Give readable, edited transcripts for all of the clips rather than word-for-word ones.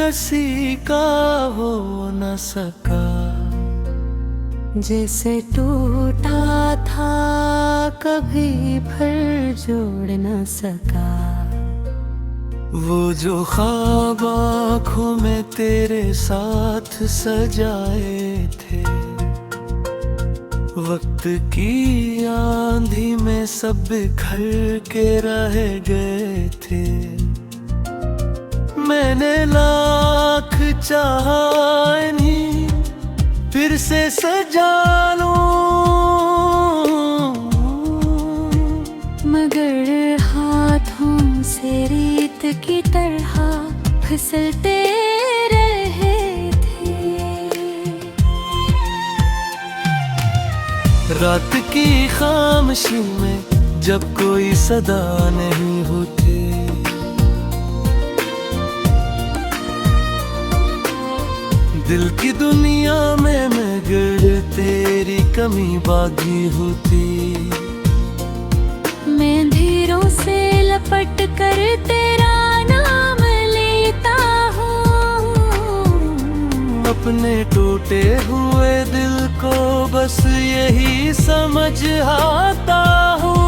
किसी का हो न सका, जैसे टूटा था कभी फिर जोड़ न सका। वो जो ख्वाब आँखों में तेरे साथ सजाए थे, वक्त की आंधी में सब बिखर के रह गए थे। मैंने लाख चाहा नहीं फिर से सजा लूं, मगर हाथों से रेत की तरह फिसलते रहे थे। रात की खामोशी में जब कोई सदा नहीं होती, दिल की दुनिया में मगर तेरी कमी बागी होती। मैं धीरों से लपट कर तेरा नाम लेता हूँ, अपने टूटे हुए दिल को बस यही समझ आता हूँ।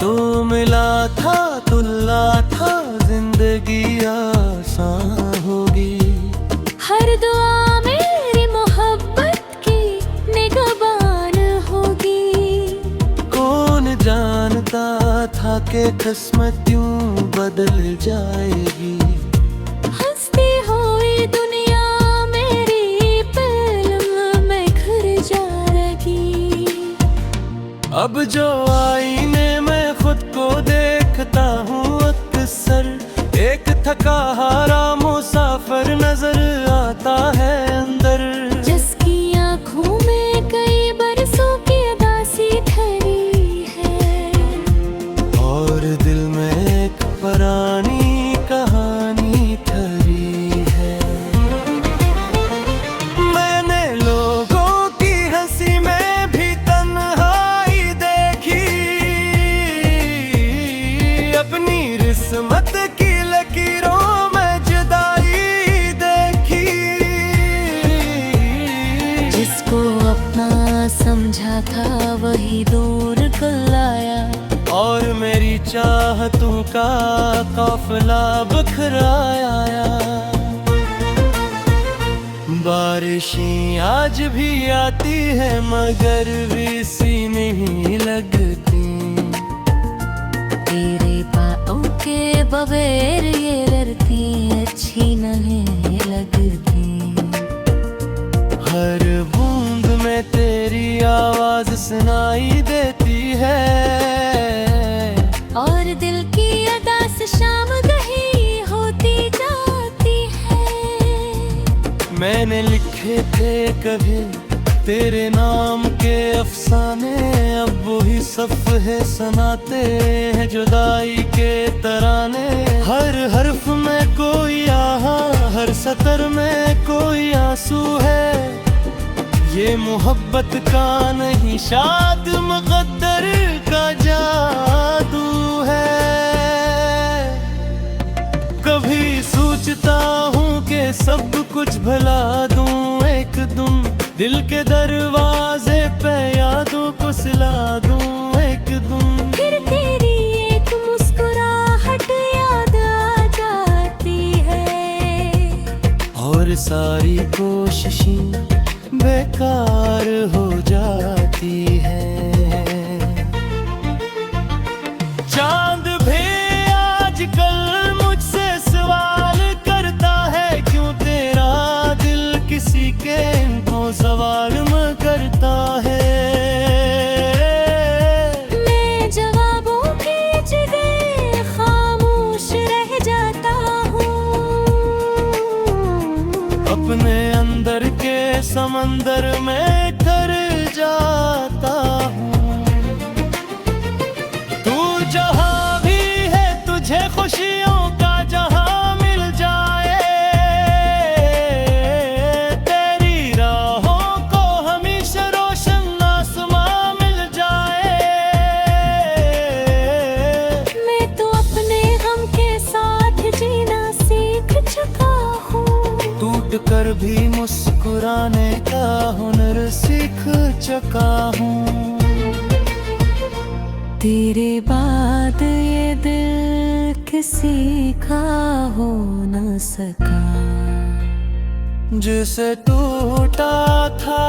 तो मिला था तुल्ला था जिंदगी आसान होगी। हर दुआ मेरी मोहब्बत की निगहबान होगी। कौन जानता था कि किस्मत यूं बदल जाएगी। हंसती हुई दुनिया मेरी पल में घर जाएगी। अब जो आईने में खुद को देखता हूँ अक्सर, एक थका हारा मुसाफिर नजर आता है अंदर। जिसकी आँखों में कई बरसों की उदासी ठहरी है, और दिल में एक पुरानी कहानी ठहरी है। मैंने लोगों की हंसी में भी तन्हाई देखी, अपनी किस्मत की लकीरों में जुदाई देखी। जिसको अपना समझा था वही दूर कल आया, और मेरी चाहतों का काफिला बिखराया। बारिशें आज भी आती है मगर सी नहीं लगती। तेरे पाँव के बगैर ये धरती अच्छी नहीं लगती। हर बूंद में तेरी आवाज सुनाई देती है, और दिल की अदा से शाम गही होती जाती है। मैंने लिखे थे कभी तेरे नाम के अफसाने, अब वही सफ़े सुनाते हैं जुदाई के तराने। हर हर्फ में कोई आहा, हर सतर में कोई आंसू है। ये मोहब्बत का नहीं शाद मुक़द्दर का जादू है। कभी सोचता हूँ कि सब कुछ भुला दूँ एक दिन, दिल के दरवाजे पे यादों को सिला दूँ एक दिन। फिर तेरी एक मुस्कुराहट याद आ जाती है, और सारी कोशिशें बेकार हो जाती है। चांद भी आजकल मुझसे सवाल करता है, क्यों तेरा दिल किसी के इनको सवाल में करता है। मैं जवाबों की जगह खामोश रह जाता हूँ, अपने अंदर के समंदर में कर जाता हूँ। तू जहाँ भी है तुझे खुशियों का जहाँ मिल जाए, तेरी राहों को हमेशा रोशन आसमां मिल चुका हूँ। तेरे बाद ये दिल किसी का हो न सका, जिसे टूटा था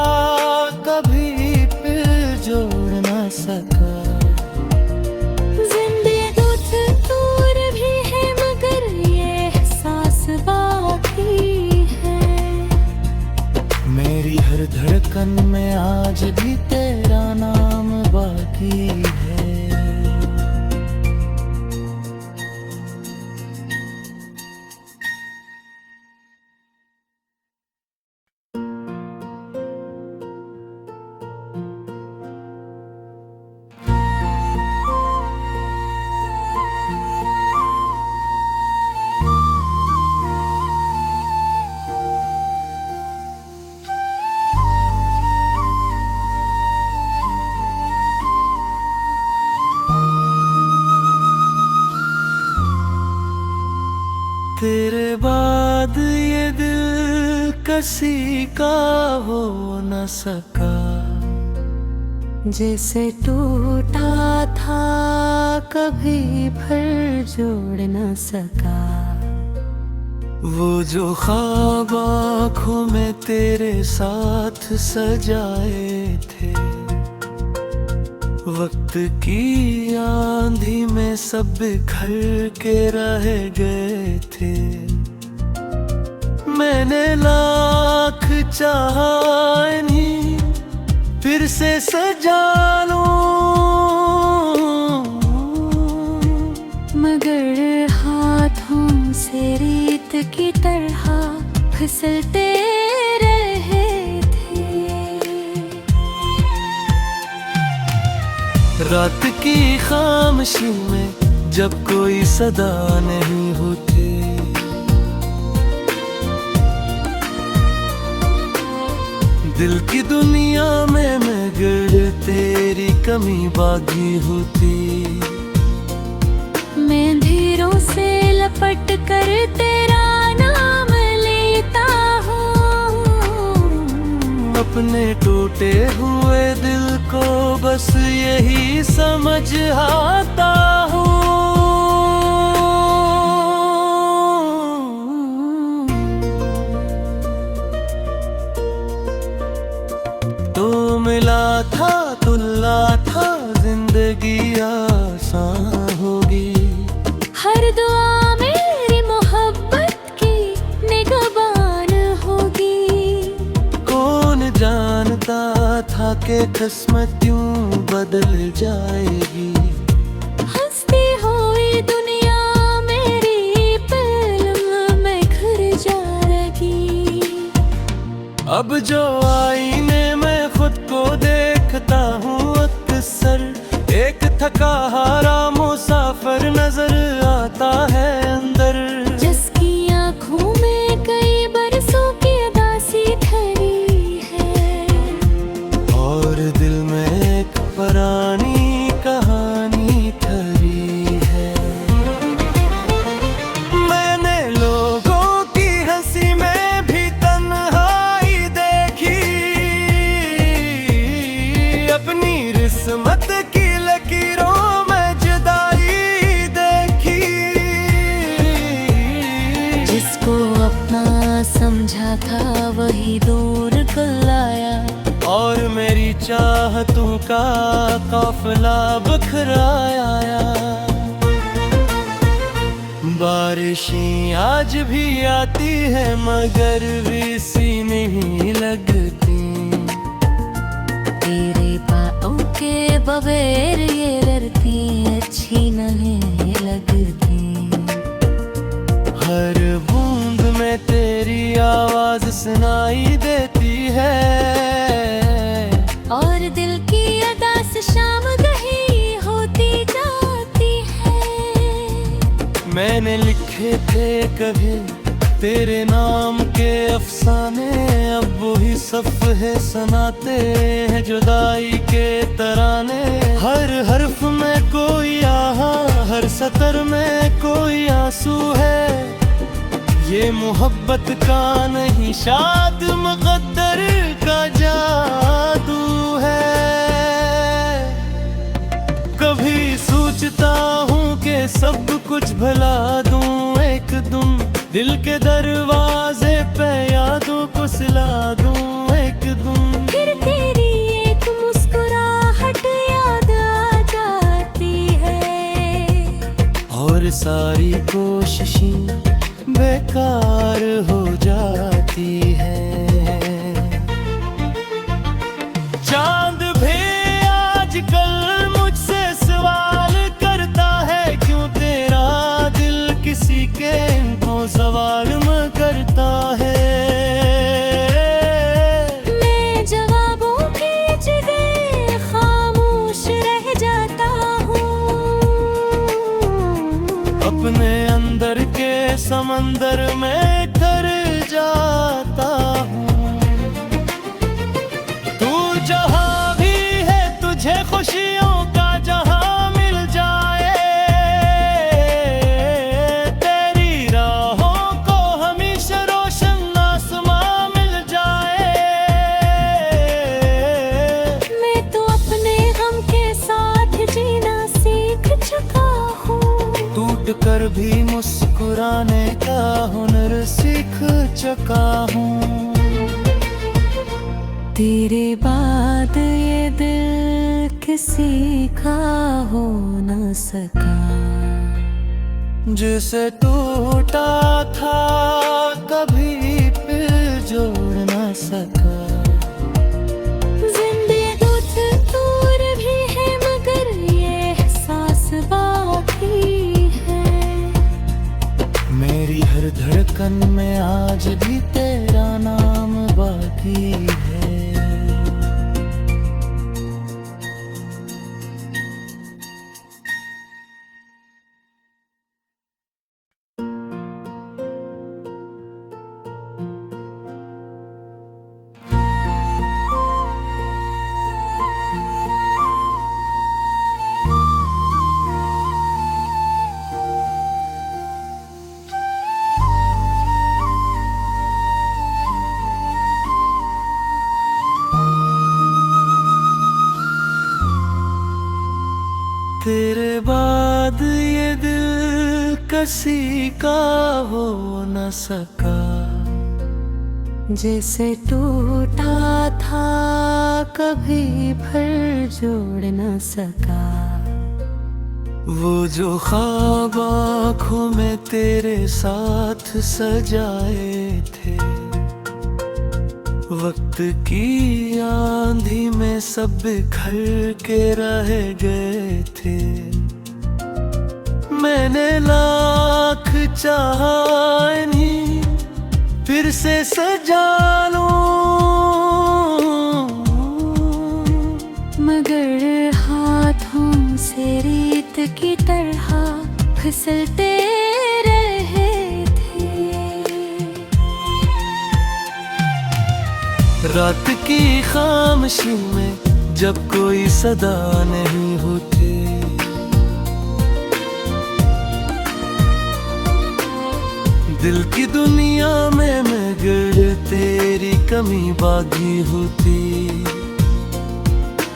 कभी फिर जोड़ न सका। जिंदगी दूर भी है मगर ये एहसास बाकी है। मेरी हर धड़कन में आज भी तेरा नाम बाकी है। तेरे बाद ये दिल किसी का हो न सका, जैसे टूटा था कभी फिर जोड़ न सका। वो जो ख्वाब आँखों में तेरे साथ सजाए थे, वक्त की आंधी में सब बिखर के रह गए थे। मैंने लाख चाहा इन्हीं फिर से सजा लूं, मगर हाथों से रेत की तरह फिसलते रहे थे। रात की खामोशी में जब कोई सदा नहीं होती, दिल की दुनिया में मगर तेरी कमी बागी होती। मैं धीरों से लपट कर तेरा नाम लेता हूँ, अपने टूटे हुए दिल को बस यही समझ आता हूँ। तो मिला था तुल्ला था जिंदगी आसान होगी। हर दुआ मेरी मोहब्बत की निगहबान होगी। कौन जानता था कि किस्मत यूं बदल जाएगी। हंसती हुई दुनिया मेरी पल में घर जाएगी। अब जो आईने में खुद को देखता हूँ अक्सर, एक थका हारा मुसाफिर नजर आता है अंदर। जिसकी आँखों में कई बरसों की उदासी ठहरी है, और दिल में एक पुरानी कहानी ठहरी है। मैंने लोगों की हंसी में भी तन्हाई देखी, अपनी किस्मत की लकीरों में जुदाई देखी। जिसको अपना समझा था वही दूर कर लाया, और मेरी चाहतों का काफिला बिखराया। बारिशें आज भी आती है मगर सी नहीं लगती। तेरे पाँव के बगैर ये धरती अच्छी नहीं लगती। हर बूंद में तेरी आवाज सुनाई देती है, और दिल की अदास शाम गही होती जाती है। मैंने लिखे थे कभी तेरे नाम के अफसाने, अब वही सफ़े सुनाते हैं जुदाई के तराने। हर हर्फ में कोई आहा, हर सतर में कोई आंसू है। ये मोहब्बत का नहीं शाद मुक़द्दर का जादू है। कभी सोचता हूँ कि सब कुछ भुला दूँ एक दूँ, दिल के दरवाजे पे यादों को सिला दूँ एक दूँ। फिर तेरी एक मुस्कुराहट याद आ जाती है और सारी कोशिशें बेकार हो जाती है। चांद भी आजकल मुझसे सवाल करता है, क्यों तेरा दिल किसी के इनको सवाल में करता है। मैं जवाबों की जगह खामोश रह जाता हूँ, अपने अंदर के समंदर में तर जाता हूँ। तू जहाँ भी है तुझे खुशियों का जहाँ मिल जाए, तेरी राहों को हमेशा रोशन आसमां मिल जाए। मैं तो अपने गम के साथ जीना सीख चुका हूँ, टूट कर भी मुस्कुराने का हुनर सीख चुका हूँ। तेरे बाद ये दिल किसी का हो न सका, जिसे टूटा था कभी फिर जोड़ न सका। जिंदगी दूर भी है मगर ये एहसास बाकी है। मेरी हर धड़कन में आज भी तेरा नाम बाकी है। तेरे बाद ये दिल किसी का हो न सका, जैसे टूटा था कभी फिर जोड़ न सका। वो जो ख्वाब आँखों में तेरे साथ सजाए थे, वक्त की आंधी में सब बिखर के रह गए थे। मैंने लाख चाहा नहीं फिर से सजा लूं, मगर हाथों से रेत की तरह फिसलते रहे थे। रात की खामोशी में जब कोई सदा नहीं होती, दिल की दुनिया में मगर तेरी कमी बागी होती।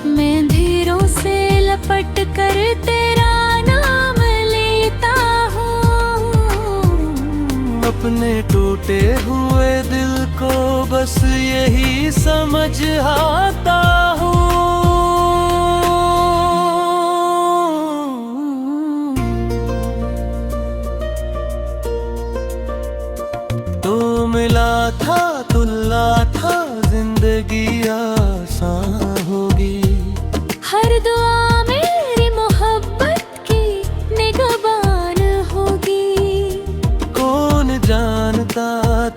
मैं धीरों से लपट कर तेरा नाम लेता हूँ, अपने टूटे हुए दिल को बस यही समझ आता हूँ। तो मिला था तुल्ला था जिंदगी आसान होगी। हर दुआ मेरी मोहब्बत की निगहबान होगी। कौन जानता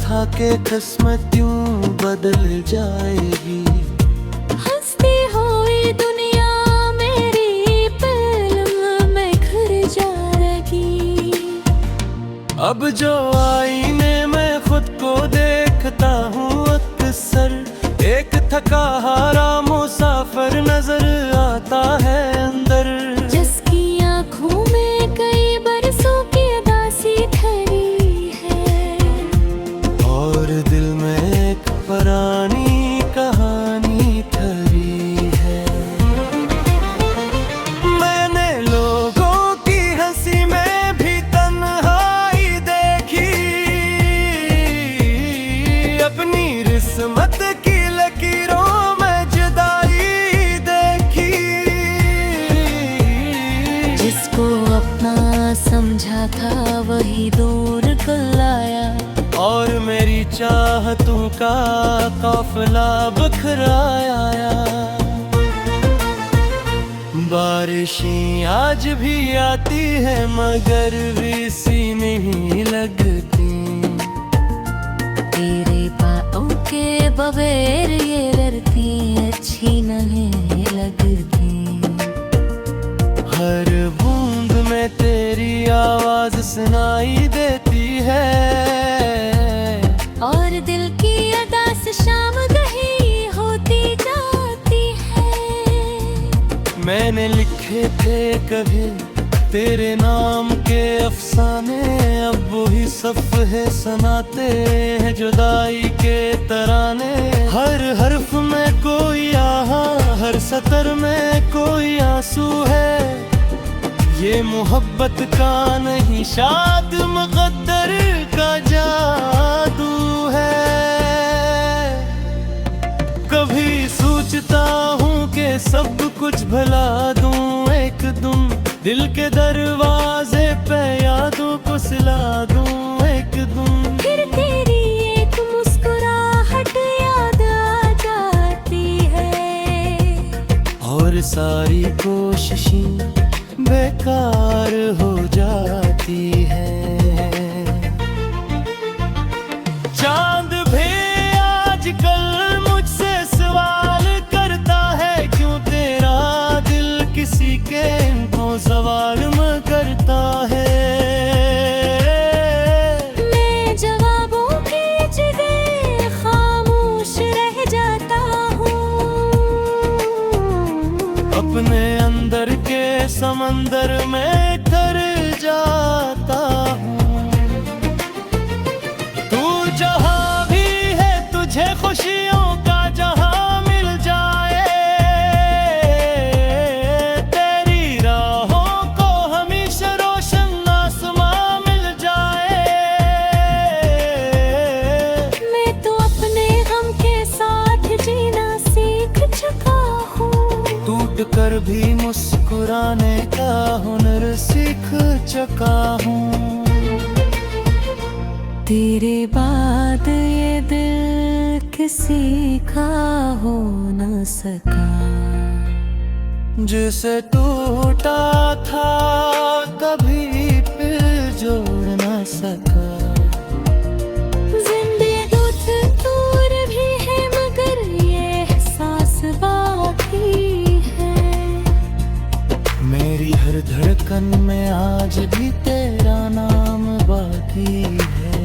था कि किस्मत यूं बदल जाएगी। हंसती हुई दुनिया मेरी पल में घर जाएगी। अब जो आईने में खुद को देखता हूँ अक्सर, एक थका हारा मुसाफिर नजर आता है अंदर। जिसकी आँखों में कई बरसों की उदासी ठहरी है, समझा था वही दूर कल आया, और मेरी चाहतों का काफिला बखराया। बारिशें आज भी आती है मगर वीसी नहीं लगती। तेरे पाँव के बगैर ये धरती अच्छी नहीं लगती। हर बूंद में तेरी आवाज सुनाई देती है, और दिल की अदा से शाम गही होती जाती है। मैंने लिखे थे कभी तेरे नाम के अफसाने, अब वही सफ़े सुनाते हैं जुदाई के तराने। हर हर्फ में कोई आहा, हर सतर में कोई आंसू है। ये मोहब्बत का नहीं शाद मुक़द्दर का जादू है। कभी सोचता हूँ कि सब कुछ भुला दूँ एक दिन, दिल के दरवाजे पे यादों को सिला दूँ एक दिन। फिर तेरी एक मुस्कुराहट याद आ जाती है, और सारी कोशिशें बेकार हो जाती है। चांद भी आजकल मुझसे सवाल करता है, क्यों तेरा दिल किसी के को सवाल में करता है। मैं जवाबों की जगह खामोश रह जाता हूँ, अपने अंदर के समंदर में तर जाता हूँ। तू जहाँ भी है तुझे खुशियों का जहाँ मिल जाए, तेरी राहों को हमेशा रोशन आसमां मिल जाए। मैं तो अपने गम के साथ जीना सीख चुका हूँ, टूट कर भी मुस्कुराने का हुनर सीख चुका हूँ। तेरे बाद ये दिल किसी का हो न सका, जिसे टूटा था कभी फिर जोड़ न सका। जिंदगी दूर भी है मगर ये एहसास बाकी है। मेरी हर धड़कन में आज भी तेरा नाम बाकी है।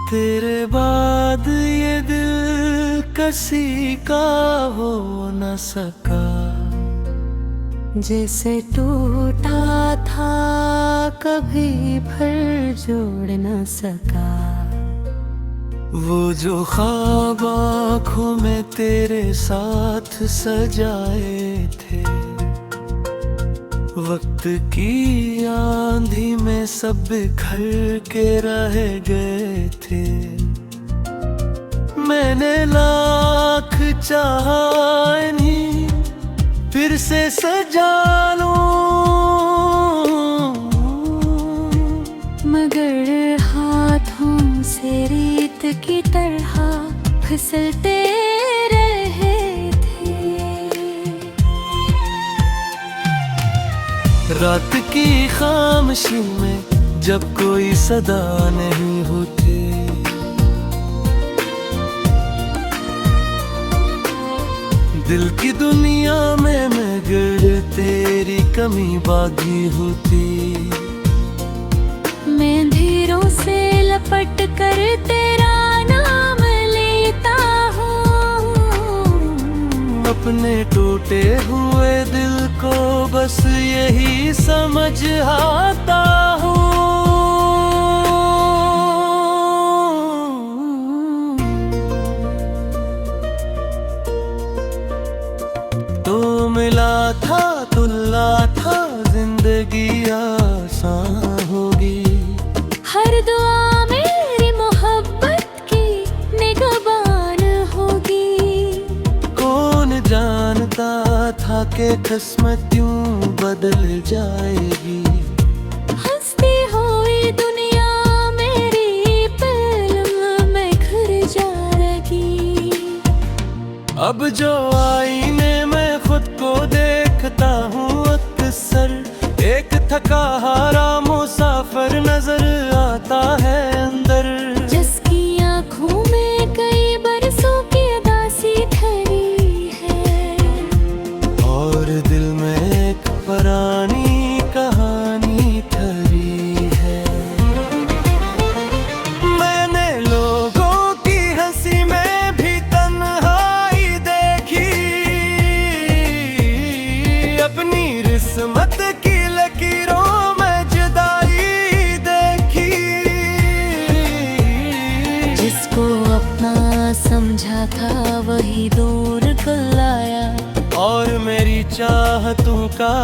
तेरे बाद ये दिल किसी का हो न सका, जैसे टूटा था कभी फिर जोड़ न सका। वो जो ख्वाब आँखों में तेरे साथ सजाए थे, वक्त की आंधी में सब बिखर के रह गए थे। मैंने लाख चाहा नहीं फिर से सजा लूं, मगर हाथों से रेत की तरह फिसलते रहे थे। रात की खामोशी में जब कोई सदा नहीं होती, दिल की दुनिया में मगर तेरी कमी बागी होती। मैं धीरों से लपट कर तेरा नाम लेता हूँ, अपने टूटे हुए दिल को बस यही समझ आता हूँ। तो मिला था तुल्ला था जिंदगी आसान होगी। हर दुआ मेरी मोहब्बत की निगहबान होगी। कौन जानता था कि किस्मत यूं बदल जाएगी। हंसती हुई दुनिया मेरी फिल्म में घर जाएगी। अब जो आईने में खुद को देखता हूँ अक्सर, एक थका हारा मुसाफिर नजर आता है अंदर। जिसकी आँखों में कई बरसों की उदासी ठहरी है, और दिल में एक पुरानी कहानी ठहरी है। मैंने लोगों की हंसी में भी तन्हाई देखी, अपनी किस्मत की लकीरों में जुदाई देखी। जिसको अपना समझा था वही दूर कर आया, और मेरी चाहतों का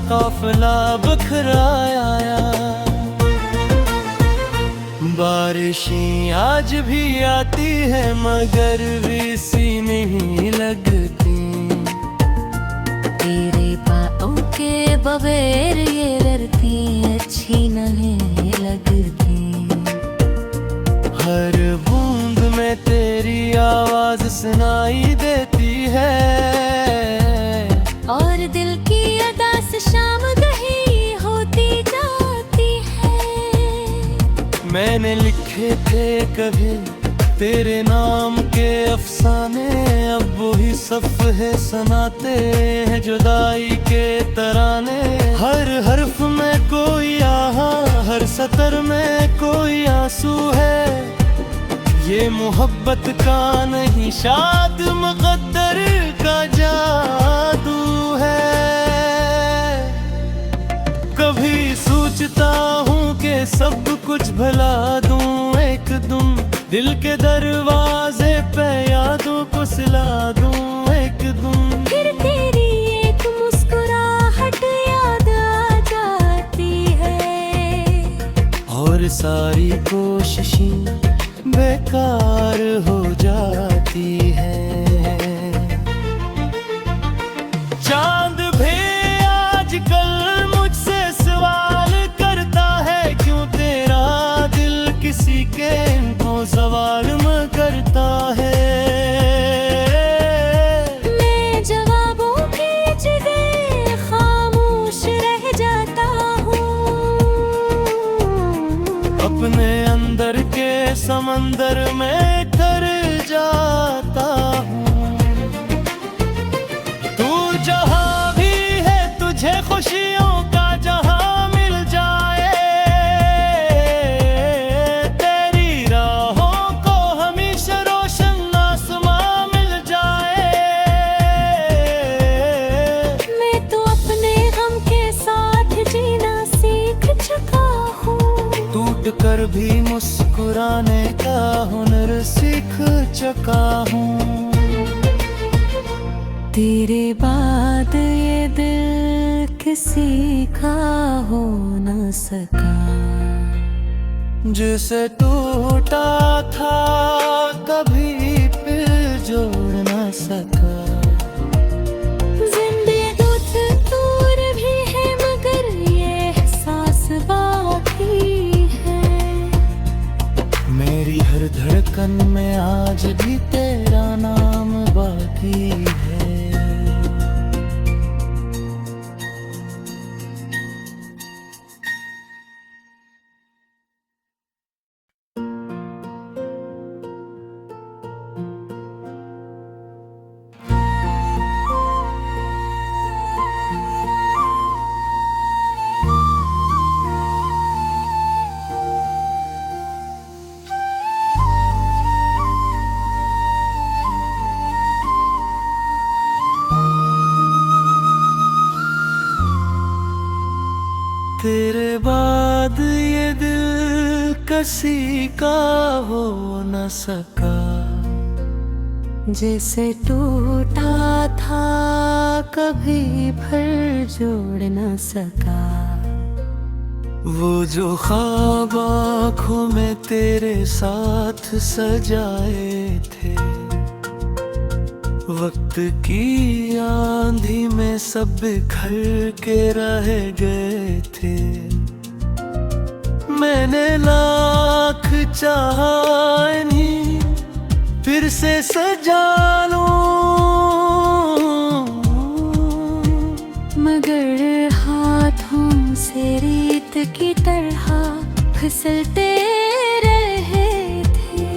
काफिला बिखराया। बारिशें आज भी आती है मगर सी नहीं लगती। तेरे पाँव के बगैर ये धरती अच्छी नहीं लगती। हर बूंद में तेरी आवाज सुनाई देती है, और दिल की अदा से शाम गही होती जाती है। मैंने लिखे थे कभी तेरे नाम के अफसाने, अब वही सफ़े सुनाते हैं जुदाई के तराने। हर हर्फ में कोई आहा, हर सतर में कोई आंसू है। ये मोहब्बत का नहीं शाद मुक़द्दर का जादू है। कभी सोचता हूँ कि सब कुछ भुला दूँ एक दिन, दिल के दरवाजे पे यादों को सिला दूँ एक दिन। फिर तेरी एक मुस्कुराहट याद आ जाती है, और सारी कोशिशें बेकार हो जाती है। चांद भी आजकल मुझसे सवाल करता है, क्यों तेरा दिल किसी के इनको सवाल में करता है। मैं जवाबों की जगह खामोश रह जाता हूँ। अपने अंदर के समंदर में कर जाता हूँ। तू जहाँ भी है तुझे खुशियों का जहाँ मिल जाए, तेरी राहों को हमेशा रोशन आसमां मिल जाए। मैं तो अपने गम के साथ जीना सीख चुका हूँ। टूट कर भी मुस्कुराने का हुनर सीख चुका हूँ। तेरे बाद ये दिल किसी का हो न सका। जिसे टूटा था कभी फिर जोड़ न सका। जिंदगी दूर भी है मगर ये एहसास बाकी है। मेरी हर धड़कन में आज भी तेरा नाम बाकी है। किसी का हो न सका, जैसे टूटा था कभी फिर जोड़ न सका। वो जो ख्वाब आँखों में तेरे साथ सजाए थे, वक्त की आंधी में सब बिखर के रह गए थे। मैंने लाख चाहा नहीं फिर से सजा लूं, मगर हाथों से रेत की तरह फिसलते रहे थे।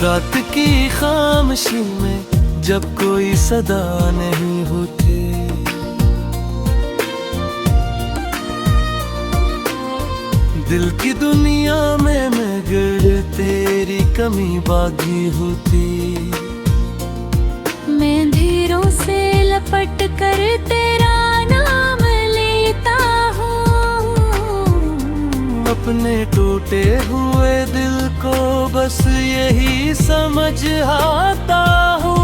रात की खामोशी में जब कोई सदा नहीं होती, दिल की दुनिया में मगर तेरी कमी बागी होती। मैं अंधेरों से लपट कर तेरा नाम लेता हूँ, अपने टूटे हुए दिल को बस यही समझ आता हूँ।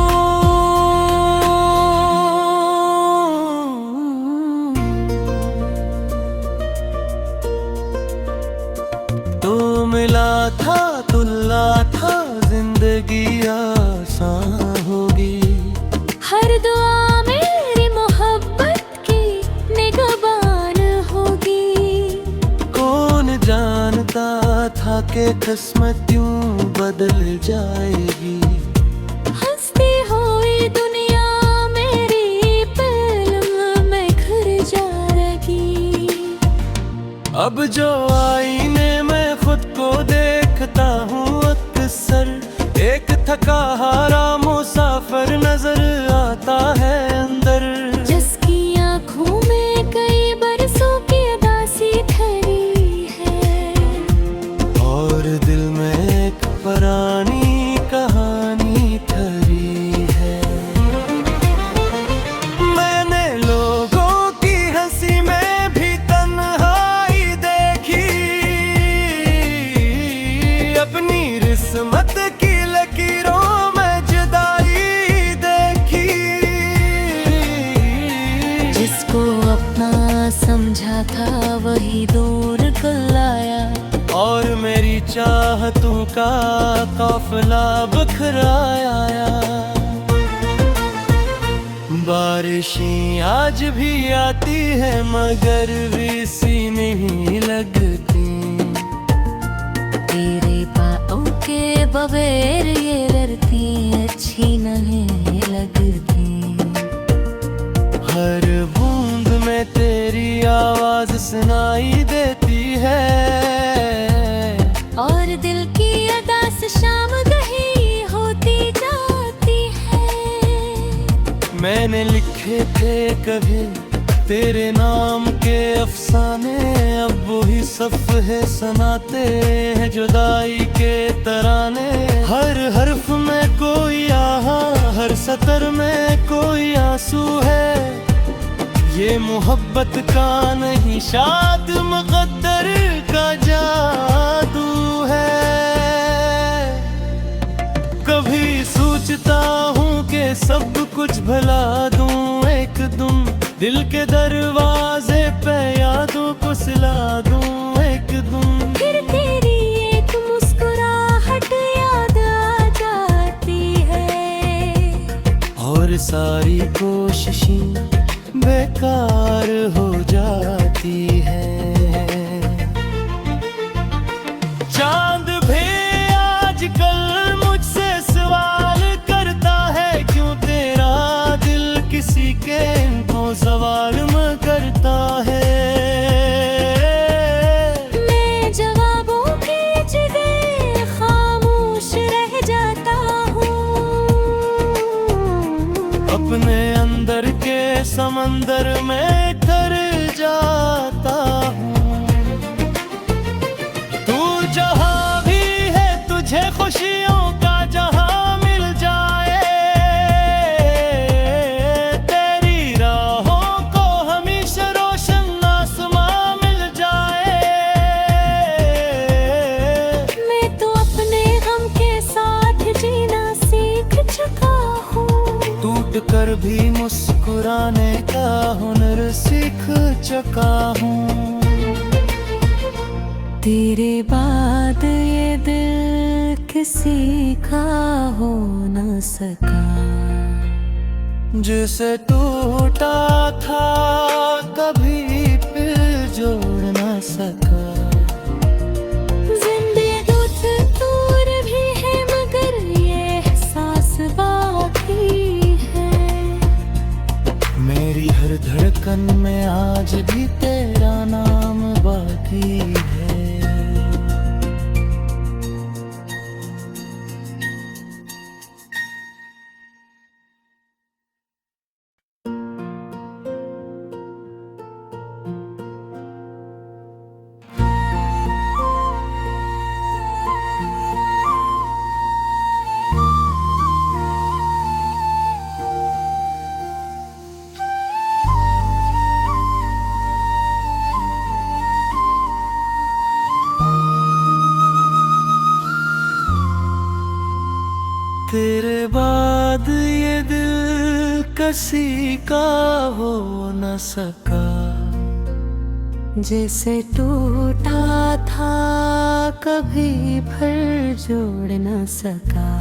तो मिला था तुल्ला था जिंदगी आसान होगी, हर दुआ मेरी मोहब्बत की निगहबान होगी। कौन जानता था कि किस्मत यूं बदल जाएगी। हंसती हुई दुनिया मेरी फिल्म में घर जाएगी। अब जो आईने में खुद को देखता हूँ अक्सर, एक थका हारा मुसाफिर नजर आता है अंदर, जिसकी आँखों में कई बरसों की उदासी ठहरी है, और दिल में एक पुरानी कहानी ठहरी है। मैंने लोगों की हंसी में भी तन्हाई देखी, अपनी किस्मत की लकीरों में जुदाई देखी। जिसको अपना समझा था वही दूर कर लाया, और मेरी चाहतों का काफिला बिखराया। बारिशें आज भी आती है मगर सी नहीं लगती, तेरे पाँव के बगैर ये धरती अच्छी नहीं लगती। हर बूंद में तेरी आवाज सुनाई देती है, और दिल की अदा से शाम गही होती जाती है। मैंने लिखे थे कभी तेरे नाम के अफसाने, अब वही सफ़े सुनाते हैं जुदाई के तराने। हर हर्फ में कोई आहा, हर सतर में कोई आंसू है, ये मोहब्बत का नहीं शाद मुक़द्दर का जादू है। कभी सोचता हूँ कि सब कुछ भुला दूँ एक दिन, दिल के दरवाजे पे यादों को सिला दूँ एक दिन। फिर तेरी एक मुस्कुराहट याद आ जाती है, और सारी कोशिशें बेकार हो जाती है। चांद भी आजकल मुझसे सवाल करता है, क्यों तेरा दिल किसी के इनको सवाल में करता है। मैं जवाबों की जगह खामोश रह जाता हूँ, अपने अंदर के समंदर में तर जाता हूँ। तू जहाँ भी है तुझे खुशियों का जहाँ मिल जाए, तेरी राहों को हमेशा रोशन आसमां मिल पर भी मुस्कुराने का हुनर सीख चुका हूँ। तेरे बाद ये दिल किसी का हो न सका, जिसे टूटा था कभी फिर जोड़ न सका। जिंदगी दूर भी है मगर ये एहसास बाकी है। मेरी हर धड़कन में आज भी तेरा नाम बाकी है। तेरे बाद ये दिल किसी का हो न सका, जैसे टूटा था कभी फिर जोड़ न सका।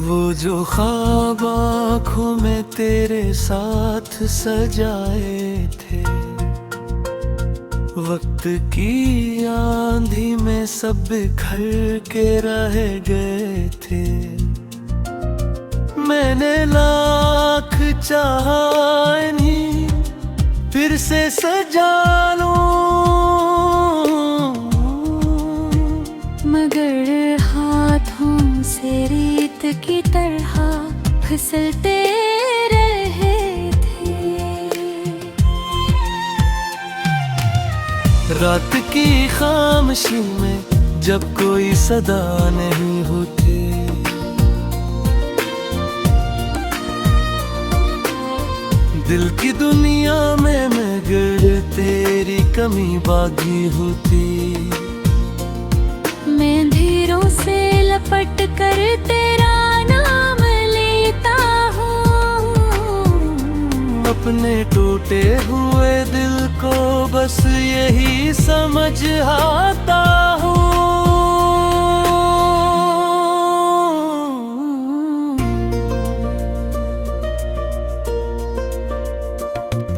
वो जो ख्वाब आँखों में तेरे साथ सजाए थे, वक्त की आंधी में सब बिखर के रह गए थे। मैंने लाख चाहा नहीं फिर से सजा लूं, मगर हाथों से रेत की तरह फिसलते रहे थे। रात की खामोशी में जब कोई सदा नहीं होती, दिल की दुनिया में मगर तेरी कमी बाकी होती। मैं धीरों से लपट कर तेरा नाम लेता हूँ, अपने टूटे हुए दिल को बस यही समझ आता हूँ।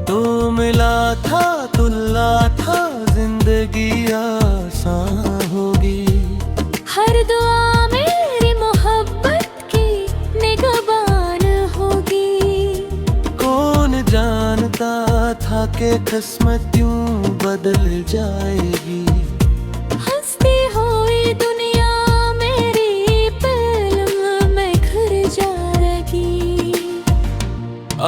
तो मिला था तुल्ला था जिंदगी आसान होगी। हर दुआ मेरी मोहब्बत की निगहबान होगी। कौन जानता था कि किस्मत यूं बदल जाएगी। हंसती हुई दुनिया मेरी पल में घर जाएगी।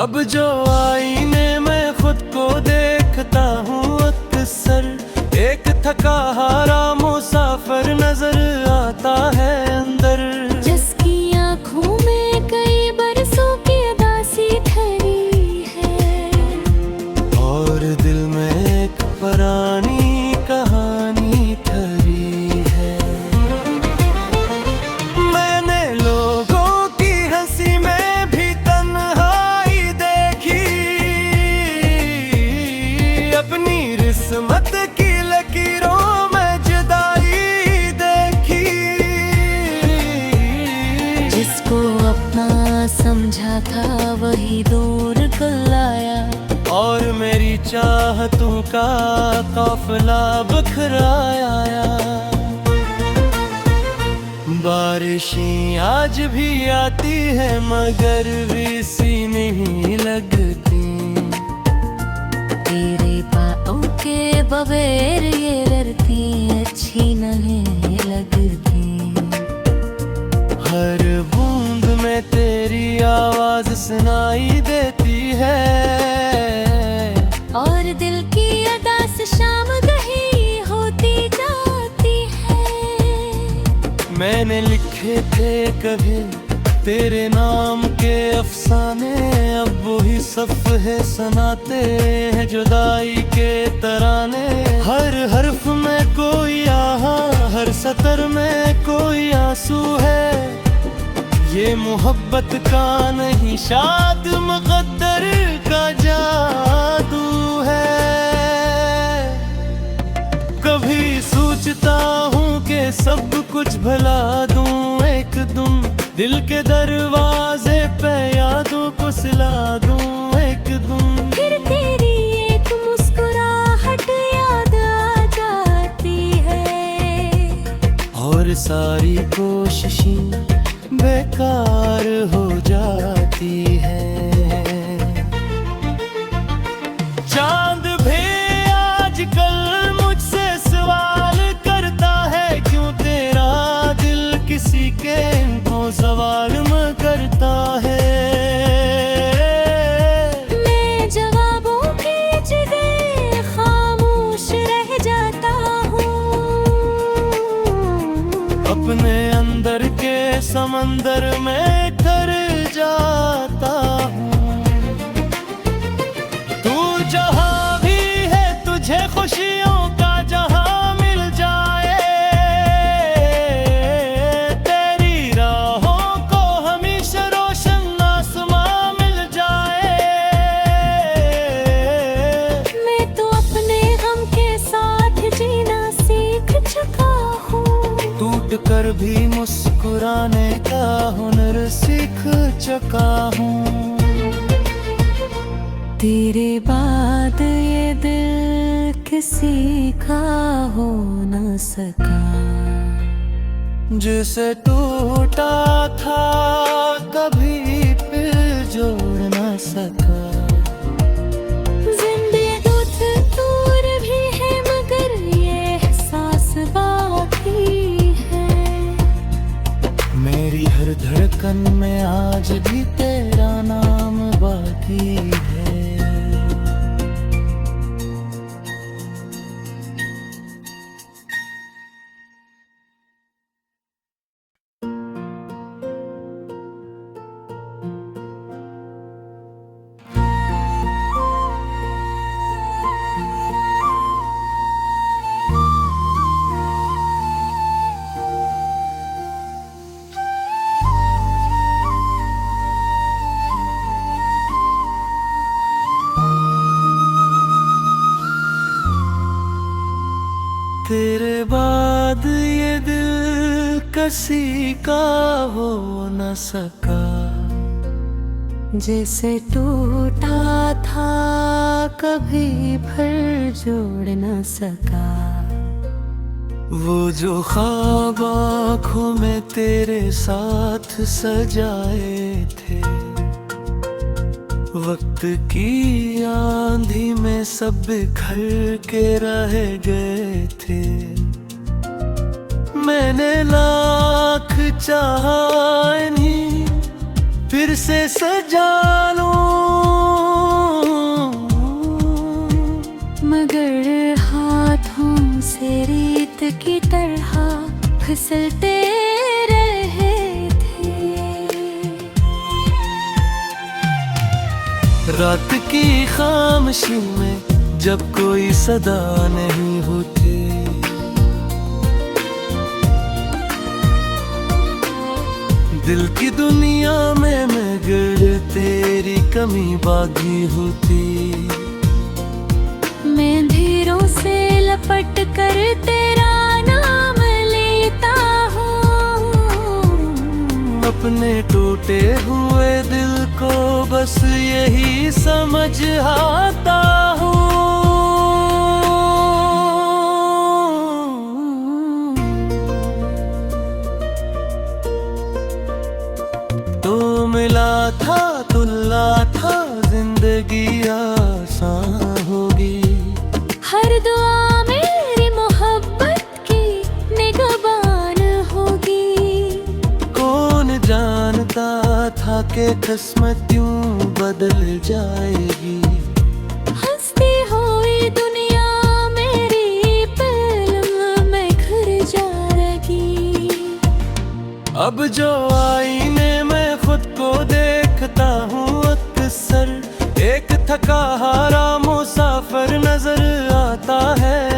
अब जो आईने में खुद को देखता हूँ अक्सर, एक थका हारा मुसाफिर नजर आता है अंदर। जिसकी आँखों में कई बरसों की उदासी ठहरी है, और दिल में एक पुरानी कहानी ठहरी है। मैंने लोगों की हंसी में भी तन्हाई देखी, अपनी किस्मत की लकीरों में जुदाई देखी। जिसको अपना समझा था वही दूर कल आया, और मेरी चाहतों का काफिला बिखराया। बारिशें आज भी आती है मगर सी नहीं लगती। तेरे पाँव के बगैर ये धरती अच्छी नहीं लगती। हर बूंद में तेरी आवाज सुनाई देती है, और दिल की अदा से शाम गही होती जाती है। मैंने लिखे थे कभी तेरे नाम के अफसाने, अब वही सफ़े सुनाते हैं जुदाई के तराने। हर हर्फ में कोई आहा, हर सतर में कोई आंसू है। ये मोहब्बत का नहीं शाद मुक़द्दर का जादू है। कभी सोचता हूँ कि सब कुछ भुला दूँ एक दिन, दिल के दरवाजे पे यादों को सिला दूँ एक दिन। फिर तेरी एक मुस्कुराहट याद आ जाती है और सारी कोशिशें बेकार हो जाती है। चांद भी आजकल मुझसे सवाल करता है, क्यों तेरा दिल किसी के इनको सवाल में करता है। मैं जवाबों की जगह खामोश रह जाता हूँ, अपने अंदर के समंदर में कर जाता हूँ। तू जहाँ भी है तुझे खुशियों का जहाँ मिल जाए, तेरी राहों को हमेशा रोशन आसमां मिल जाए। मैं तो अपने गम के साथ जीना सीख चुका हूँ, टूट कर भी मुस्कुराने का हुनर सीख चुका हूँ। तेरे बाद ये दिल किसी का हो न सका, जिसे टूटा था कभी फिर जोड़ न सका। जिंदगी दूर भी है मगर ये एहसास बाकी है। मेरी हर धड़कन में आज भी तेरा नाम बाकी है। तेरे बाद ये दिल किसी का हो न सका, जैसे टूटा था कभी फिर जोड़ न सका। वो जो ख्वाब आँखों में तेरे साथ सजाए थे, वक्त की आंधी में सब बिखर के रह गए थे। मैंने लाख चाहा इन्हीं फिर से सजा लूं, मगर हाथों से रेत की तरह फिसलते रहे थे। रात की खामोशी में जब कोई सदा नहीं होती, दिल की दुनिया में मगर तेरी कमी बागी होती। मैं अंधेरों से लपट कर तेरा नाम लेता हूँ, अपने टूटे हुए दिल को बस यही समझ आता हूँ। तो मिला था तुल्ला था जिंदगी आसान होगी। हर दुआ मेरी मोहब्बत की निगहबान होगी। कौन जानता था कि किस्मत यूं बदल जाएगी। हंसती हुई दुनिया मेरी पल में घर जाएगी। अब जो आईने में खुद को देखता हूँ अक्सर, एक थका हारा मुसाफिर नजर आता है।